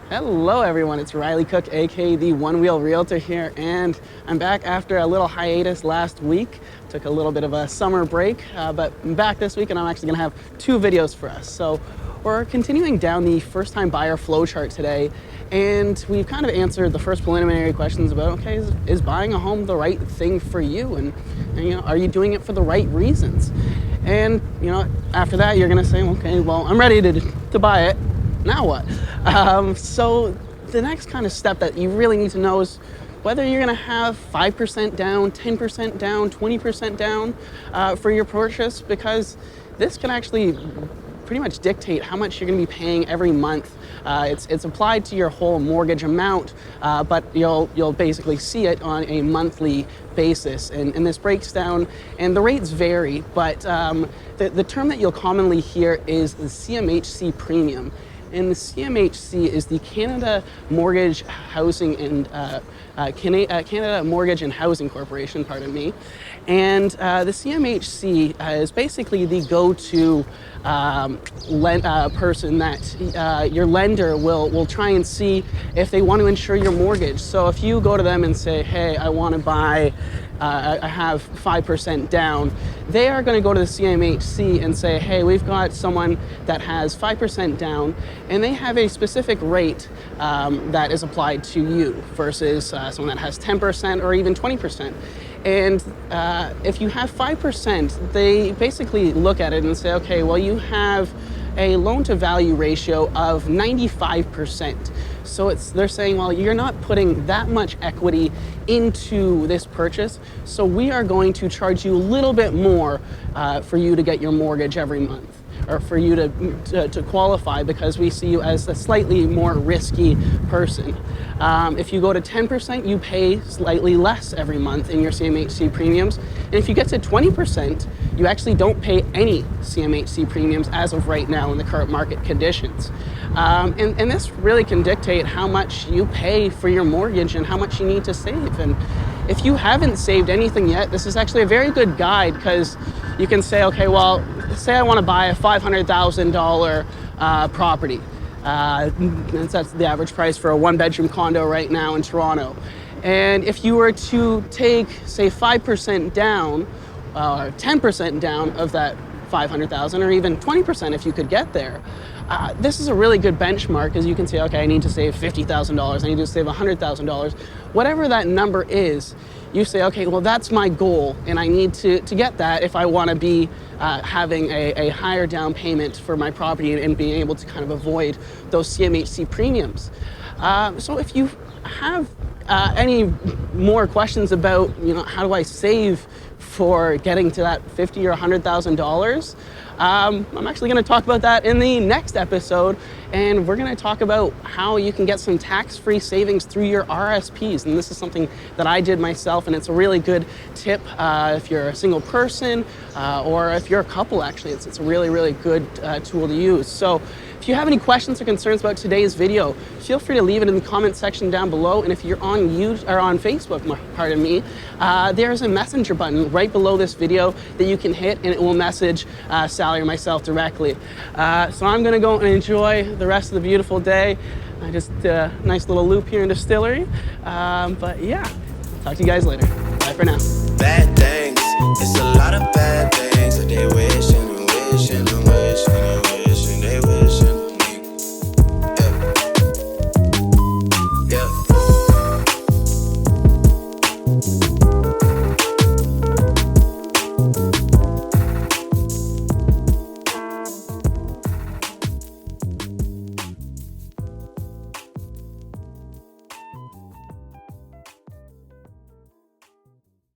Hello everyone, it's Riley Cook, aka the One Wheel Realtor here, and I'm back after a little hiatus last week. Took a little bit of a summer break, but I'm back this week and I'm actually gonna have two videos for us. So we're continuing down the first-time buyer flowchart today, and we've kind of answered the first preliminary questions about, okay, is buying a home the right thing for you? And are you doing it for the right reasons? And after that, you're gonna say, okay, well, I'm ready to buy it. Now what? So the next kind of step that you really need to know is whether you're gonna have 5% down, 10% down, 20% down for your purchase, because this can actually pretty much dictate how much you're gonna be paying every month. It's applied to your whole mortgage amount, but you'll basically see it on a monthly basis. And this breaks down, and the rates vary, but the term that you'll commonly hear is the CMHC Premium. And the CMHC is the Canada Mortgage Housing and Canada Mortgage and Housing Corporation, pardon me. And the CMHC is basically the go-to person that your lender will try and see if they want to insure your mortgage. So if you go to them and say, hey, I want to buy, I have 5% down, they are going to go to the CMHC and say, hey, we've got someone that has 5% down, and they have a specific rate that is applied to you versus someone that has 10% or even 20%. And if you have 5%, they basically look at it and say, okay, well, you have a loan to value ratio of 95%. So they're saying, well, you're not putting that much equity into this purchase, so we are going to charge you a little bit more for you to get your mortgage every month, or for you to qualify, because we see you as a slightly more risky person. If you go to 10%, you pay slightly less every month in your CMHC premiums. And if you get to 20%, you actually don't pay any CMHC premiums as of right now in the current market conditions. And this really can dictate how much you pay for your mortgage and how much you need to save. And if you haven't saved anything yet, this is actually a very good guide, because you can say, okay, well, say I want to buy a $500,000 property. That's the average price for a one-bedroom condo right now in Toronto. And if you were to take, say, 5% down, or 10% down of that 500,000, or even 20% if you could get there, this is a really good benchmark, because you can say, okay, I need to save $50,000, I need to save $100,000. Whatever that number is, you say, okay, well, that's my goal, and I need to get that if I want to be having a higher down payment for my property and being able to kind of avoid those CMHC premiums. So if you have any more questions about, how do I save for getting to that $50,000 or $100,000, I'm actually going to talk about that in the next episode, and we're going to talk about how you can get some tax-free savings through your RSPs. And this is something that I did myself, and it's a really good tip if you're a single person or if you're a couple. Actually, it's a really, really good tool to use. So if you have any questions or concerns about today's video, feel free to leave it in the comment section down below. And if you're on YouTube or on Facebook, pardon me, there's a messenger button right below this video that you can hit, and it will message Sally or myself directly. So I'm gonna go and enjoy the rest of the beautiful day. I just did a nice little loop here in Distillery. But yeah, talk to you guys later. Bye for now. Bad things, it's a lot of bad things that they wishing and wishing and wishing and wishing.